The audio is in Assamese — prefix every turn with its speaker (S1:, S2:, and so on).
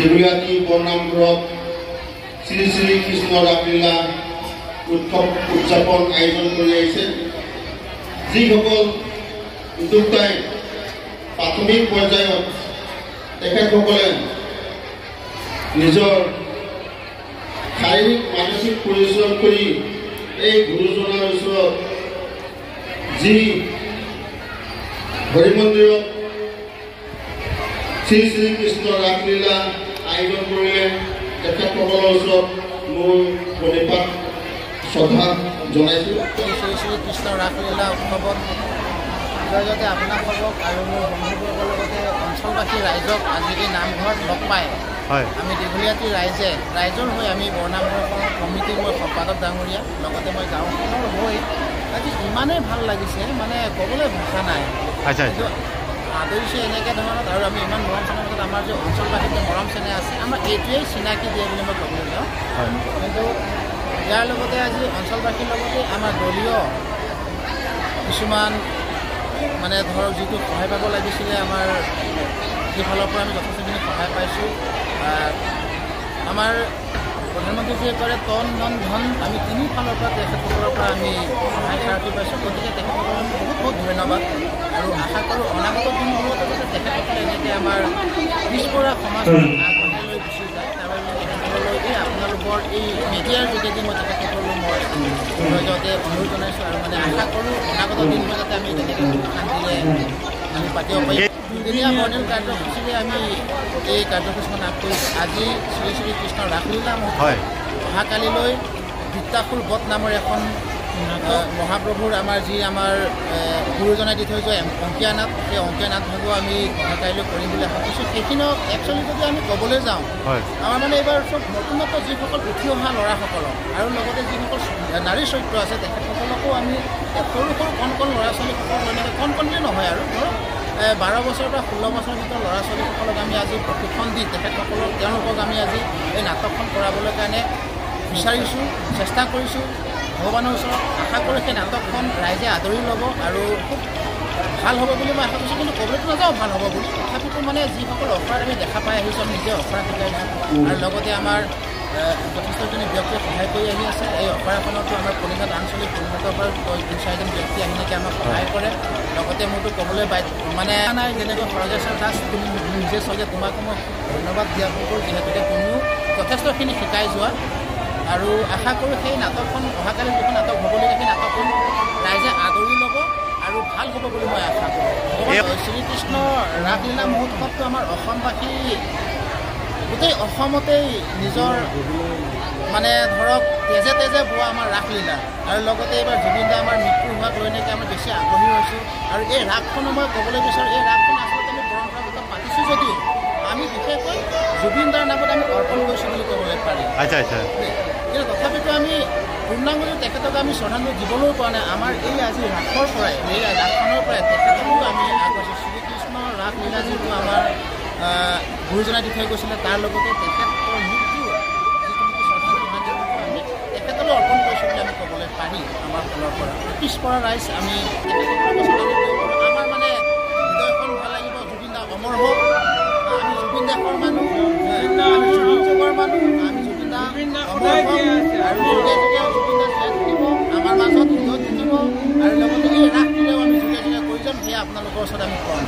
S1: দেবুয়াতি বৰ্ণামপুৰত শ্ৰী শ্ৰী কৃষ্ণ ৰাসলীলা উৎসৱ উদযাপন আয়োজন কৰি আহিছে। যিসকল উদ্যোক্তাই প্ৰাথমিক পৰ্যায়ত তেখেতসকলে নিজৰ শাৰীৰিক মানসিক পৰিশ্ৰম কৰি এই গুৰুজনাৰ ওচৰত যি হৰি মন্দিৰত শ্ৰী শ্ৰী কৃষ্ণ ৰাসলীলা আয়োজন কৰিলে তেখেতসকলৰ ওচৰত মোৰ প্ৰণিপাত শ্ৰদ্ধা জনাইছোঁ।
S2: শ্ৰী শ্ৰী কৃষ্ণ ৰাসলীলা উৎসৱত জৰিয়তে আপোনালোকক আৰু মোৰ বন্ধুবৰ্গৰ লগতে অঞ্চলবাসী ৰাইজক আজি এই নামঘৰত লগ পাই আমি দীঘলীয়াতি ৰাইজৰ হৈ আমি বৰ্ণামপুৰ কমিটিৰ মই সম্পাদক ডাঙৰীয়া লগতে মই গাঁওখনৰ হৈ আজি ইমানেই ভাল লাগিছে, মানে ক'বলৈ ভাষা নাই। আদৰিছে এনেকৈ ধৰণত, আৰু আমি ইমান মৰম চেনেহৰ মাজত আমাৰ যে অঞ্চলবাসীৰ যে মৰম চেনেহ আছে, আমাৰ এইটোৱেই চিনাকি দিয়ে বুলি মই ক'বলৈ যাওঁ। কিন্তু ইয়াৰ লগতে আজি অঞ্চলবাসীৰ লগতে আমাৰ দলীয় কিছুমান মানে ধৰক যিটো সহায় পাব লাগিছিলে, আমাৰ সেইফালৰ পৰা আমি যথেষ্টখিনি সহায় পাইছোঁ। আমাৰ প্ৰধানমন্ত্ৰীজীয়ে কৰে তন মন ধন, আমি তিনিফালৰ পৰা তেখেতসকলৰ পৰা আমি সহায় সাৰথি পাইছোঁ। গতিকে তেখেতসকলক আমি বহুত বহুত ধন্যবাদ, আৰু আশা কৰোঁ অনাগত দিনবোৰত তেখেতসকলে এনেকৈ আমাৰ পিছপৰা সমাজখন আগবঢ়াই লৈ গুচি যায়। তাৰ বাবে তেখেতসকললৈ এই আপোনালোকৰ এই মিডিয়াৰ যোগেদি মই তেখেতসকললৈ মই যাতে অনুৰোধ জনাইছোঁ, আৰু মানে আশা কৰোঁ অনাগত দিনবোৰ যাতে আমি তেনেকৈ শান্তিৰে আমি পাতিব পাৰিম। দুদিনীয়া বৰ্ণিল কাৰ্যসূচীৰে আমি এই কাৰ্যসূচীখন আগ কৰিছোঁ। আজি শ্ৰী শ্ৰী কৃষ্ণ ৰাসলীলা মহোৎসৱ, অহাকালিলৈ বিদ্যাকুল বট নামৰ এখন মহাপ্ৰভুৰ আমাৰ যি আমাৰ গুৰুজনাই দি থৈ যোৱা অংকীয়া নাট, সেই অংকীয়া নাট ভাগো আমি কাইলৈ কৰিম বুলি আশা কৰিছোঁ। সেইখিনি একচুৱেলি যদি আমি ক'বলৈ যাওঁ, আমাৰ মানে এইবাৰ চব নতুন নতুন যিসকল উঠি অহা ল'ৰাসকলক আৰু লগতে যিসকল নাৰী চৰিত্ৰ আছে তেখেতসকলকো আমি সৰু সৰু কণ কণ ল'ৰা ছোৱালীসকলক এনেকৈ কণ কণকৈ নহয় আৰু ধৰক 12 বছৰৰ পৰা 16 বছৰৰ ভিতৰত ল'ৰা ছোৱালীসকলক আমি আজি প্ৰশিক্ষণ দি তেওঁলোকক আমি আজি এই নাটকখন কৰাবলৈ কাৰণে বিচাৰিছোঁ, চেষ্টা কৰিছোঁ। ভগৱানৰ ওচৰত আশা কৰি সেই নাটকখন ৰাইজে আদৰি ল'ব আৰু খুব ভাল হ'ব বুলি মই আশা কৰিছোঁ। কিন্তু ক'বলৈতো নাযাওঁ ভাল হ'ব বুলি, তথাপিতো মানে যিসকল অফাৰ আমি দেখা পাই আহিছোঁ, আমি নিজে অফাৰ শিকাইছোঁ আৰু লগতে আমাৰ যথেষ্টখিনি ব্যক্তিয়ে সহায় কৰি আহি আছে। এই অফাৰখনতো আমাৰ কলিঙাত আঞ্চলিক কলিঙাতৰ পৰা 3-4জন ব্যক্তি আহি নেকি আমাক সহায় কৰে। লগতে মোৰতো ক'বলৈ মানে নাই, যেনেকৈ সৰজেশ্বৰ দাস তুমি নিজে চলে, তোমাকো মই ধন্যবাদ জ্ঞাপন কৰোঁ, যিহেতুকে তুমিও যথেষ্টখিনি শিকাই যোৱা আৰু আশা কৰোঁ সেই নাটকখন অহাকালি যিখন নাটক হ'বলগীয়া সেই নাটকখন ৰাইজে আদৰি ল'ব আৰু ভাল হ'ব বুলি মই আশা কৰোঁ। শ্ৰীকৃষ্ণ ৰাসলীলা মহোৎসৱটো আমাৰ অসমবাসী গোটেই অসমতেই নিজৰ মানে ধৰক তেজে তেজে বোৱা আমাৰ ৰাসলীলা আৰু লগতে এইবাৰ জুবিন দা আমাৰ মৃত্যু হোৱাক লৈ নেকি আমি বেছি আগ্ৰহী হৈছোঁ। আৰু এই ৰাসখনো মই ক'বলৈ বিচাৰোঁ, এই ৰাসখন আচলতে আমি পৰম্পৰাগত পাতিছোঁ যদিও আমি বিশেষকৈ জুবিন দাৰ নামত আমি অৰ্পণ কৰিছোঁ বুলি ক'বলৈ পাৰি। কিন্তু তথাপিতো আমি পূৰ্ণাংগুলি তেখেতক আমি শ্ৰদ্ধাঞ্জলি দিবলৈও পৰা নাই। আমাৰ এই আজি ৰাসৰ পৰাই, এই ৰাসখনৰ পৰাই তেখেতকো আমি আগবাঢ়িছোঁ। শ্ৰীকৃষ্ণ ৰাসলীলা যিটো আমাৰ গুৰুজনাই দি থৈ গৈছিলে, তাৰ লগতে তেখেতৰ মৃত্যু যিটো নেকি শ্ৰদ্ধাঞ্জলি আমি তেখেতলৈ অৰ্পণ কৰিছোঁ বুলি আমি ক'বলৈ পাৰি। আমাৰ ফালৰ পৰা পিছপৰা ৰাইজ আমি তেখেতসকলক শ্ৰদ্ধাঞ্জলি দিব পাৰোঁ। আমাৰ মানে হৃদয়খন ভাল লাগিব, জুবিন দা অমৰ হওক, আমি জুবিন দেশৰ মানুহ, আমি জুবিন যুগৰ মানুহ, আমি জুবিন দা অমৰ হওক আৰু যুগে যুগে জুবিন দা জীয়াই থাকিব, আমাৰ মাজত হৃদয় থাকিব আৰু লগতে এই ৰাসটোৱেও আমি যুগে যুগে কৰি যাম। সেয়া আপোনালোকৰ ওচৰত আমি কোৱা।